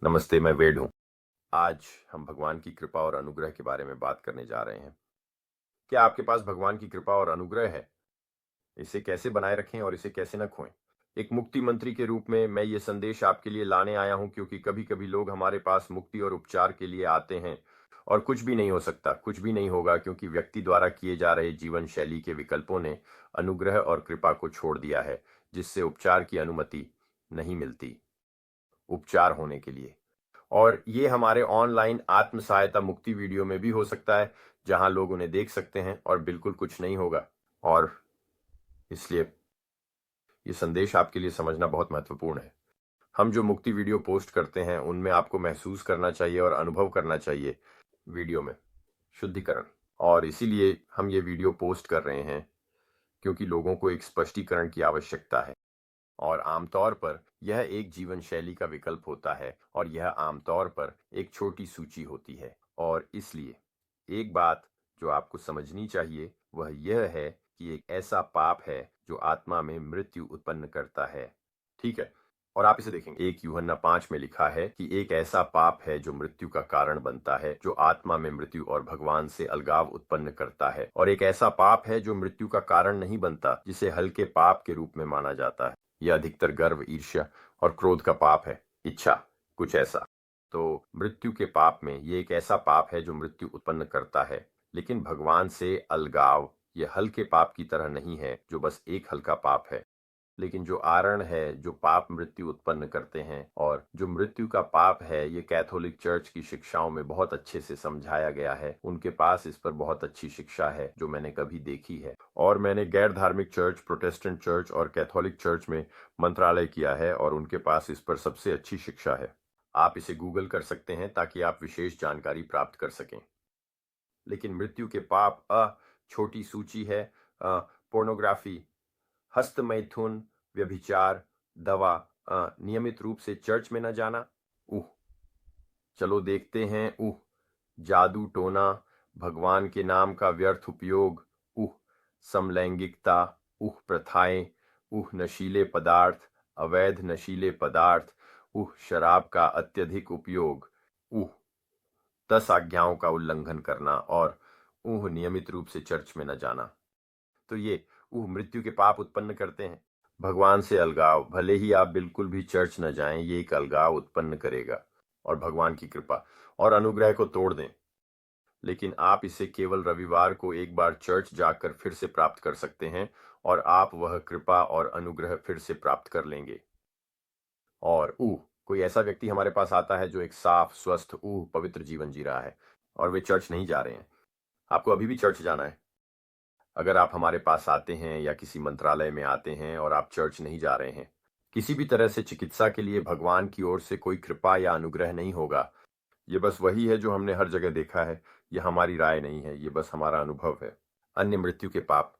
नमस्ते, मैं वेड हूँ। आज हम भगवान की कृपा और अनुग्रह के बारे में बात करने जा रहे हैं। क्या आपके पास भगवान की कृपा और अनुग्रह है? इसे कैसे बनाए रखें और इसे कैसे न खोएं? एक मुक्ति मंत्री के रूप में मैं ये संदेश आपके लिए लाने आया हूँ, क्योंकि कभी-कभी लोग हमारे पास मुक्ति और उपचार के लिए आते हैं और कुछ भी नहीं हो सकता, कुछ भी नहीं होगा, क्योंकि व्यक्ति द्वारा किए जा रहे जीवन शैली के विकल्पों ने अनुग्रह और कृपा को छोड़ दिया है, जिससे उपचार की अनुमति नहीं मिलती, उपचार होने के लिए। और ये हमारे ऑनलाइन आत्म सहायता मुक्ति वीडियो में भी हो सकता है, जहां लोग उन्हें देख सकते हैं और बिल्कुल कुछ नहीं होगा। और इसलिए ये संदेश आपके लिए समझना बहुत महत्वपूर्ण है। हम जो मुक्ति वीडियो पोस्ट करते हैं उनमें आपको महसूस करना चाहिए और अनुभव करना चाहिए वीडियो में शुद्धिकरण। और इसीलिए हम ये वीडियो पोस्ट कर रहे हैं, क्योंकि लोगों को एक स्पष्टीकरण की आवश्यकता है। और आमतौर पर यह एक जीवन शैली का विकल्प होता है, और यह आमतौर पर एक छोटी सूची होती है। और इसलिए एक बात जो आपको समझनी चाहिए वह यह है कि एक ऐसा पाप है जो आत्मा में मृत्यु उत्पन्न करता है। ठीक है। और आप इसे देखेंगे, 1 यूहन्ना 5 में लिखा है कि एक ऐसा पाप है जो मृत्यु का कारण बनता है, जो आत्मा में मृत्यु और भगवान से अलगाव उत्पन्न करता है। और एक ऐसा पाप है जो मृत्यु का कारण नहीं बनता, जिसे हल्के पाप के रूप में माना जाता है। यह अधिकतर गर्व, ईर्ष्या और क्रोध का पाप है, इच्छा, कुछ ऐसा। तो मृत्यु के पाप में ये एक ऐसा पाप है जो मृत्यु उत्पन्न करता है। लेकिन भगवान से अलगाव ये हल्के पाप की तरह नहीं है, जो बस एक हल्का पाप है। लेकिन जो आरण है, जो पाप मृत्यु उत्पन्न करते हैं, और जो मृत्यु का पाप है, ये कैथोलिक चर्च की शिक्षाओं में बहुत अच्छे से समझाया गया है। उनके पास इस पर बहुत अच्छी शिक्षा है जो मैंने कभी देखी है। और मैंने गैर धार्मिक चर्च, प्रोटेस्टेंट चर्च और कैथोलिक चर्च में मंत्रालय किया है, और उनके पास इस पर सबसे अच्छी शिक्षा है। आप इसे गूगल कर सकते हैं ताकि आप विशेष जानकारी प्राप्त कर सकें। लेकिन मृत्यु के पाप छोटी सूची है। पोर्नोग्राफी, हस्त मैथुन, व्यभिचार, दवा, नियमित रूप से चर्च में न जाना, चलो देखते हैं, जादू टोना, भगवान के नाम का व्यर्थ उपयोग, समलैंगिकता, प्रथाएं, नशीले पदार्थ, अवैध नशीले पदार्थ, शराब का अत्यधिक उपयोग, 10 आज्ञाओं का उल्लंघन करना, और नियमित रूप से चर्च में न जाना। तो ये मृत्यु के पाप उत्पन्न करते हैं। भगवान से अलगाव, भले ही आप बिल्कुल भी चर्च न जाएं, ये एक अलगाव उत्पन्न करेगा और भगवान की कृपा और अनुग्रह को तोड़ दें। लेकिन आप इसे केवल रविवार को एक बार चर्च जाकर फिर से प्राप्त कर सकते हैं, और आप वह कृपा और अनुग्रह फिर से प्राप्त कर लेंगे। और कोई ऐसा व्यक्ति हमारे पास आता है जो एक साफ, स्वस्थ, पवित्र जीवन जी रहा है, और वे चर्च नहीं जा रहे हैं। आपको अभी भी चर्च जाना है। अगर आप हमारे पास आते हैं या किसी मंत्रालय में आते हैं और आप चर्च नहीं जा रहे हैं, किसी भी तरह से चिकित्सा के लिए भगवान की ओर से कोई कृपा या अनुग्रह नहीं होगा। ये बस वही है जो हमने हर जगह देखा है। यह हमारी राय नहीं है, ये बस हमारा अनुभव है। अन्य मृत्यु के पाप,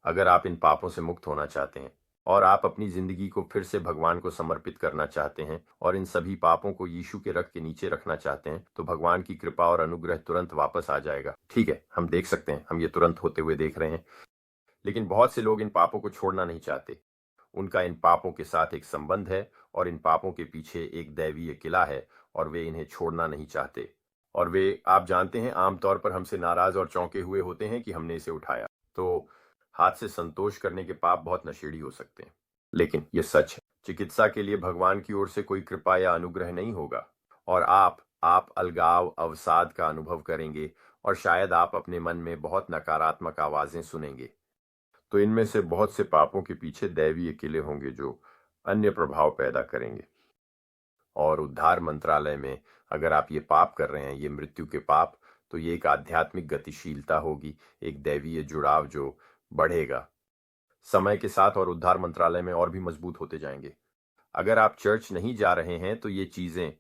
अगर आप इन पापों से मुक्त होना चाहते हैं और आप अपनी जिंदगी को फिर से भगवान को समर्पित करना चाहते हैं और इन सभी पापों को यीशु के रक्त के नीचे रखना चाहते हैं, तो भगवान की कृपा और अनुग्रह तुरंत वापस आ जाएगा। ठीक है, हम देख सकते हैं, हम ये तुरंत होते हुए देख रहे हैं। लेकिन बहुत से लोग इन पापों को छोड़ना नहीं चाहते। उनका इन पापों के साथ एक संबंध है, और इन पापों के पीछे एक दैवीय किला है, और वे इन्हें छोड़ना नहीं चाहते। और वे, आप जानते हैं, आमतौर पर हमसे नाराज और चौंके हुए होते हैं कि हमने इसे उठाया। तो हाथ से संतोष करने के पाप बहुत नशेड़ी हो सकते हैं। लेकिन यह सच है, चिकित्सा के लिए भगवान की ओर से कोई कृपा या अनुग्रह नहीं होगा, और आप अलगाव, अवसाद का अनुभव करेंगे, और शायद आप अपने मन में बहुत नकारात्मक आवाजें सुनेंगे। तो इनमें से बहुत से पापों के पीछे दैवीय किले होंगे जो अन्य प्रभाव पैदा करेंगे। और उद्धार मंत्रालय में अगर आप ये पाप कर रहे हैं, ये मृत्यु के पाप, तो ये एक आध्यात्मिक गतिशीलता होगी, एक दैवीय जुड़ाव जो बढ़ेगा समय के साथ, और उद्धार मंत्रालय में और भी मजबूत होते जाएंगे। अगर आप चर्च नहीं जा रहे हैं तो ये चीजें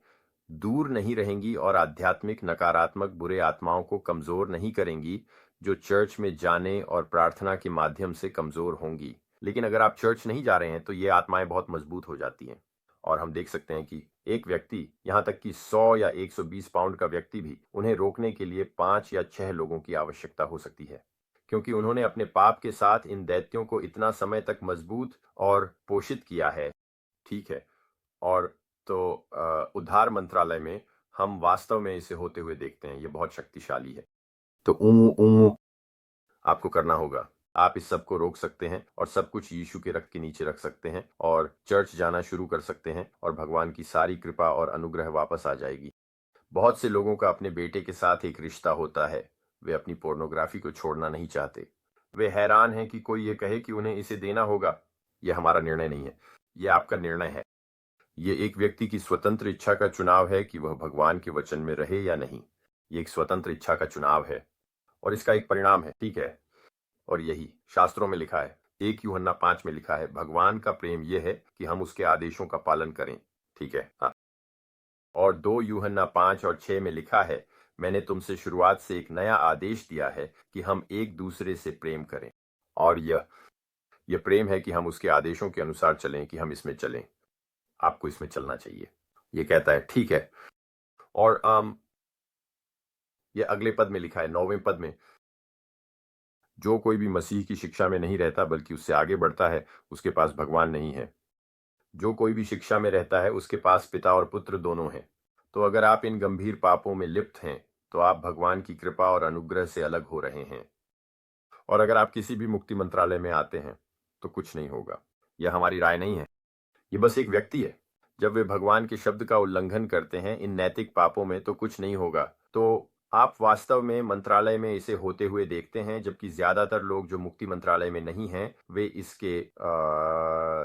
दूर नहीं रहेंगी और आध्यात्मिक नकारात्मक बुरे आत्माओं को कमजोर नहीं करेंगी, जो चर्च में जाने और प्रार्थना के माध्यम से कमजोर होंगी। लेकिन अगर आप चर्च नहीं जा रहे हैं तो ये आत्माएं बहुत मजबूत हो जाती हैं। और हम देख सकते हैं कि एक व्यक्ति, यहां तक कि 100 या 120 पाउंड का व्यक्ति भी, उन्हें रोकने के लिए 5 या 6 लोगों की आवश्यकता हो सकती है, क्योंकि उन्होंने अपने पाप के साथ इन दैत्यों को इतना समय तक मजबूत और पोषित किया है। ठीक है। और तो उद्धार मंत्रालय में हम वास्तव में इसे होते हुए देखते हैं। ये बहुत शक्तिशाली है। तो ऊ आपको करना होगा। आप इस सब को रोक सकते हैं और सब कुछ यीशु के रक्त के नीचे रख सकते हैं और चर्च जाना शुरू कर सकते हैं और भगवान की सारी कृपा और अनुग्रह वापस आ जाएगी। बहुत से लोगों का अपने बेटे के साथ एक रिश्ता होता है। वे अपनी पोर्नोग्राफी को छोड़ना नहीं चाहते। वे हैरान हैं कि कोई ये कहे कि उन्हें इसे देना होगा। यह हमारा निर्णय नहीं है, यह आपका निर्णय है। ये एक व्यक्ति की स्वतंत्र इच्छा का चुनाव है कि वह भगवान के वचन में रहे या नहीं। ये एक स्वतंत्र इच्छा का चुनाव है और इसका एक परिणाम है, ठीक है। और यही शास्त्रों में लिखा है। 1 यूहन्ना 5 में लिखा है, भगवान का प्रेम यह है कि हम उसके आदेशों का पालन करें, ठीक है। हाँ। और 2 यूहन्ना 5 और 6 में लिखा है, मैंने तुमसे शुरुआत से एक नया आदेश दिया है कि हम एक दूसरे से प्रेम करें। और यह प्रेम है कि हम उसके आदेशों के अनुसार चलें, कि हम इसमें चलें। आपको इसमें चलना चाहिए, ये कहता है, ठीक है। और यह अगले पद में लिखा है, 9वें पद में, जो कोई भी मसीह की शिक्षा में नहीं रहता बल्कि उससे आगे बढ़ता है, उसके पास भगवान नहीं है। जो कोई भी शिक्षा में रहता है उसके पास पिता और पुत्र दोनों हैं। तो अगर आप इन गंभीर पापों में लिप्त हैं तो आप भगवान की कृपा और अनुग्रह से अलग हो रहे हैं। और अगर आप किसी भी मुक्ति मंत्रालय में आते हैं तो कुछ नहीं होगा। यह हमारी राय नहीं है, ये बस एक व्यक्ति है। जब वे भगवान के शब्द का उल्लंघन करते हैं इन नैतिक पापों में, तो कुछ नहीं होगा। तो आप वास्तव में मंत्रालय में इसे होते हुए देखते हैं, जबकि ज्यादातर लोग जो मुक्ति मंत्रालय में नहीं हैं वे इसके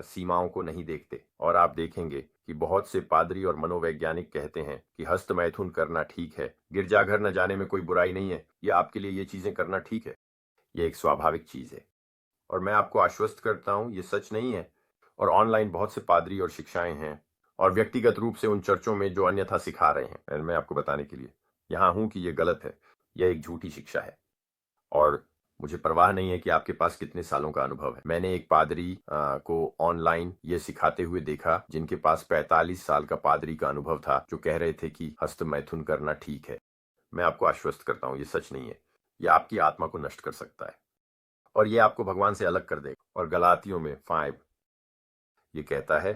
सीमाओं को नहीं देखते। और आप देखेंगे कि बहुत से पादरी और मनोवैज्ञानिक कहते हैं कि हस्त मैथुन करना ठीक है, गिरजाघर न जाने में कोई बुराई नहीं है, ये आपके लिए ये चीजें करना ठीक है, ये एक स्वाभाविक चीज है। और मैं आपको आश्वस्त करता हूं ये सच नहीं है। और ऑनलाइन बहुत से पादरी और शिक्षाएं हैं और व्यक्तिगत रूप से उन चर्चों में जो अन्यथा सिखा रहे हैं। मैं आपको बताने के लिए यहाँ हूं कि यह गलत है, यह एक झूठी शिक्षा है। और मुझे परवाह नहीं है कि आपके पास कितने सालों का अनुभव है। मैंने एक पादरी को ऑनलाइन ये सिखाते हुए देखा जिनके पास 45 साल का पादरी का अनुभव था, जो कह रहे थे कि हस्त मैथुन करना ठीक है। मैं आपको आश्वस्त करता हूँ ये सच नहीं है। यह आपकी आत्मा को नष्ट कर सकता है और यह आपको भगवान से अलग कर देगा। और गलातियों में 5 ये कहता है,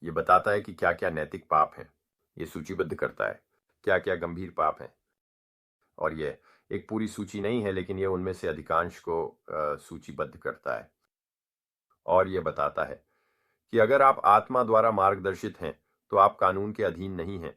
ये बताता है कि क्या क्या नैतिक पाप हैं। ये सूचीबद्ध करता है क्या क्या गंभीर पाप हैं। और यह एक पूरी सूची नहीं है, लेकिन यह उनमें से अधिकांश को सूचीबद्ध करता है। और यह बताता है कि अगर आप आत्मा द्वारा मार्गदर्शित हैं तो आप कानून के अधीन नहीं हैं।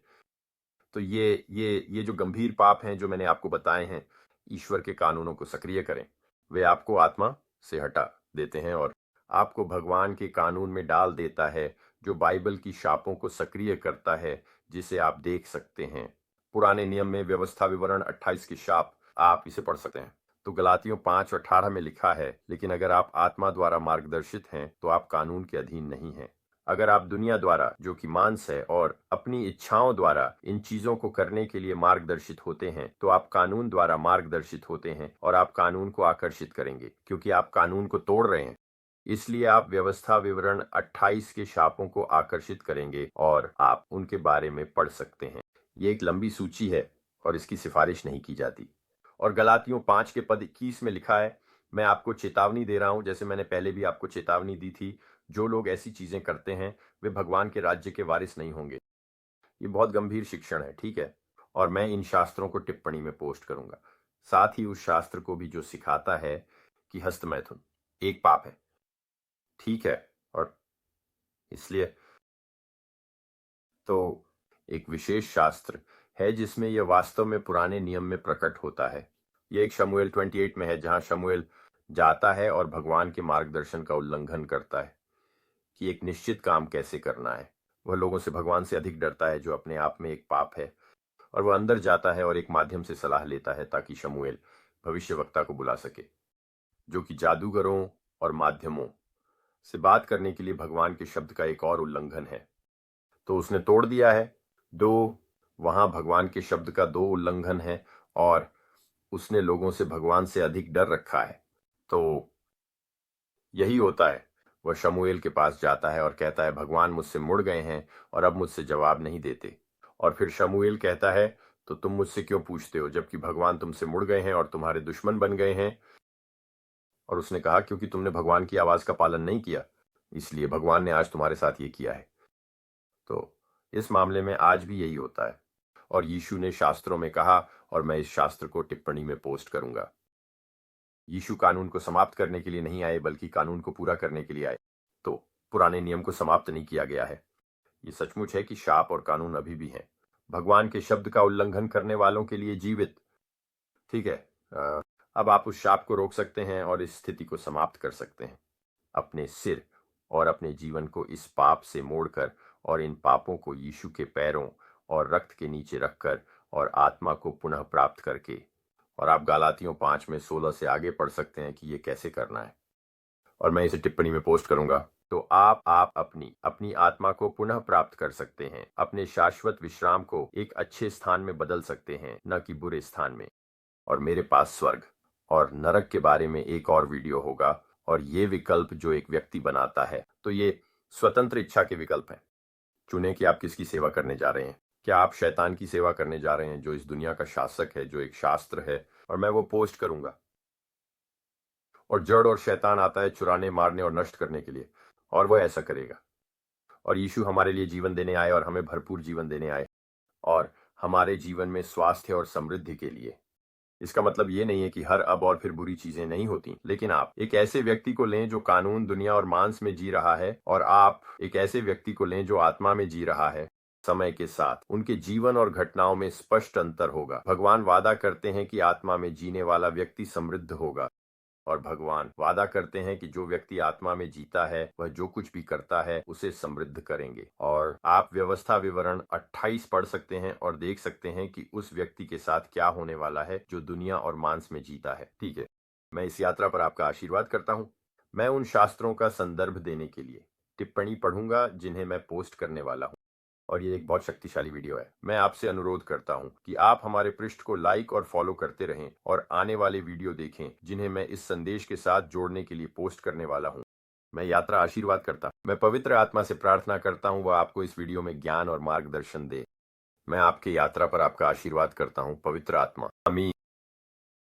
तो ये जो गंभीर पाप हैं जो मैंने आपको बताए हैं, ईश्वर के कानूनों को सक्रिय करें। वे आपको आत्मा से हटा देते हैं और आपको भगवान के कानून में डाल देता है, जो बाइबल की शापों को सक्रिय करता है, जिसे आप देख सकते हैं। पुराने नियम में व्यवस्था विवरण 28 के शाप, आप इसे पढ़ सकते हैं। तो गलातियों 5:18 में लिखा है, लेकिन अगर आप आत्मा द्वारा मार्गदर्शित हैं तो आप कानून के अधीन नहीं हैं। अगर आप दुनिया द्वारा, जो कि मांस है, और अपनी इच्छाओं द्वारा इन चीजों को करने के लिए मार्गदर्शित होते हैं तो आप कानून द्वारा मार्गदर्शित होते हैं और आप कानून को आकर्षित करेंगे, क्योंकि आप कानून को तोड़ रहे हैं। इसलिए आप व्यवस्था विवरण 28 के शापों को आकर्षित करेंगे और आप उनके बारे में पढ़ सकते हैं। ये एक लंबी सूची है और इसकी सिफारिश नहीं की जाती। और गलातियों 5 के पद 21 में लिखा है, मैं आपको चेतावनी दे रहा हूं, जैसे मैंने पहले भी आपको चेतावनी दी थी, जो लोग ऐसी चीजें करते हैं वे भगवान के राज्य के वारिस नहीं होंगे। ये बहुत गंभीर शिक्षण है, ठीक है। और मैं इन शास्त्रों को टिप्पणी में पोस्ट करूंगा, साथ ही उस शास्त्र को भी जो सिखाता है कि हस्त मैथुन एक पाप है, ठीक है। और इसलिए तो एक विशेष शास्त्र है जिसमें यह वास्तव में पुराने नियम में प्रकट होता है। यह एक शमूएल 28 में है, जहां शमूएल जाता है और भगवान के मार्गदर्शन का उल्लंघन करता है कि एक निश्चित काम कैसे करना है। वह लोगों से भगवान से अधिक डरता है, जो अपने आप में एक पाप है। और वह अंदर जाता है और एक माध्यम से सलाह लेता है ताकि शमूएल भविष्यवक्ता को बुला सके, जो कि जादूगरों और माध्यमों से बात करने के लिए भगवान के शब्द का एक और उल्लंघन है। तो उसने तोड़ दिया है। वहां भगवान के शब्द का 2 उल्लंघन है और उसने लोगों से भगवान से अधिक डर रखा है। तो यही होता है, वह शमूएल के पास जाता है और कहता है, भगवान मुझसे मुड़ गए हैं और अब मुझसे जवाब नहीं देते। और फिर शमूएल कहता है, तो तुम मुझसे क्यों पूछते हो, जबकि भगवान तुमसे मुड़ गए हैं और तुम्हारे दुश्मन बन गए हैं। और उसने कहा, क्योंकि तुमने भगवान की आवाज का पालन नहीं किया, इसलिए भगवान ने आज तुम्हारे साथ ये किया है। तो इस मामले में आज भी यही होता है, और यीशु ने शास्त्रों में कहा, और मैं इस शास्त्र को टिप्पणी में पोस्ट करूंगा। यीशु कानून को समाप्त करने के लिए नहीं आए, बल्कि कानून को पूरा करने के लिए आए। तो पुराने नियम को समाप्त नहीं किया गया है। ये सचमुच है कि शाप और कानून अभी भी हैं, भगवान के शब्द का उल्लंघन करने वालों के लिए जीवित। ठीक है, अब आप उस शाप को रोक सकते हैं और इस स्थिति को समाप्त कर सकते हैं, अपने सिर और अपने जीवन को इस पाप से मोड़कर, और इन पापों को यीशु के पैरों और रक्त के नीचे रखकर, और आत्मा को पुनः प्राप्त करके। और आप गलातियों 5 में 16 से आगे पढ़ सकते हैं कि ये कैसे करना है, और मैं इसे टिप्पणी में पोस्ट करूंगा। तो आप अपनी अपनी आत्मा को पुनः प्राप्त कर सकते हैं, अपने शाश्वत विश्राम को एक अच्छे स्थान में बदल सकते हैं, न कि बुरे स्थान में। और मेरे पास स्वर्ग और नरक के बारे में एक और वीडियो होगा, और ये विकल्प जो एक व्यक्ति बनाता है, तो ये स्वतंत्र इच्छा के विकल्प हैं। चुनें कि आप किसकी सेवा करने जा रहे हैं। क्या आप शैतान की सेवा करने जा रहे हैं, जो इस दुनिया का शासक है, जो एक शास्त्र है, और मैं वो पोस्ट करूंगा। और जड़ और शैतान आता है चुराने, मारने और नष्ट करने के लिए, और वो ऐसा करेगा। और यीशु हमारे लिए जीवन देने आए, और हमें भरपूर जीवन देने आए, और हमारे जीवन में स्वास्थ्य और समृद्धि के लिए। इसका मतलब ये नहीं है कि हर अब और फिर बुरी चीजें नहीं होती, लेकिन आप एक ऐसे व्यक्ति को लें जो कानून, दुनिया और मांस में जी रहा है, और आप एक ऐसे व्यक्ति को लें जो आत्मा में जी रहा है। समय के साथ उनके जीवन और घटनाओं में स्पष्ट अंतर होगा। भगवान वादा करते हैं कि आत्मा में जीने वाला व्यक्ति समृद्ध होगा, और भगवान वादा करते हैं कि जो व्यक्ति आत्मा में जीता है, वह जो कुछ भी करता है उसे समृद्ध करेंगे। और आप व्यवस्था विवरण 28 पढ़ सकते हैं और देख सकते हैं कि उस व्यक्ति के साथ क्या होने वाला है जो दुनिया और मांस में जीता है। ठीक है, मैं इस यात्रा पर आपका आशीर्वाद करता हूँ। मैं उन शास्त्रों का संदर्भ देने के लिए टिप्पणी पढ़ूंगा जिन्हें मैं पोस्ट करने वाला हूँ, और ये एक बहुत शक्तिशाली वीडियो है। मैं आपसे अनुरोध करता हूं कि आप हमारे पृष्ठ को लाइक और फॉलो करते रहें, और आने वाले वीडियो देखें जिन्हें मैं इस संदेश के साथ जोड़ने के लिए पोस्ट करने वाला हूं। मैं यात्रा आशीर्वाद करता हूं। मैं पवित्र आत्मा से प्रार्थना करता हूं वह आपको इस वीडियो में ज्ञान और मार्गदर्शन दे। मैं आपके यात्रा पर आपका आशीर्वाद करता हूं, पवित्र आत्मा। आमीन।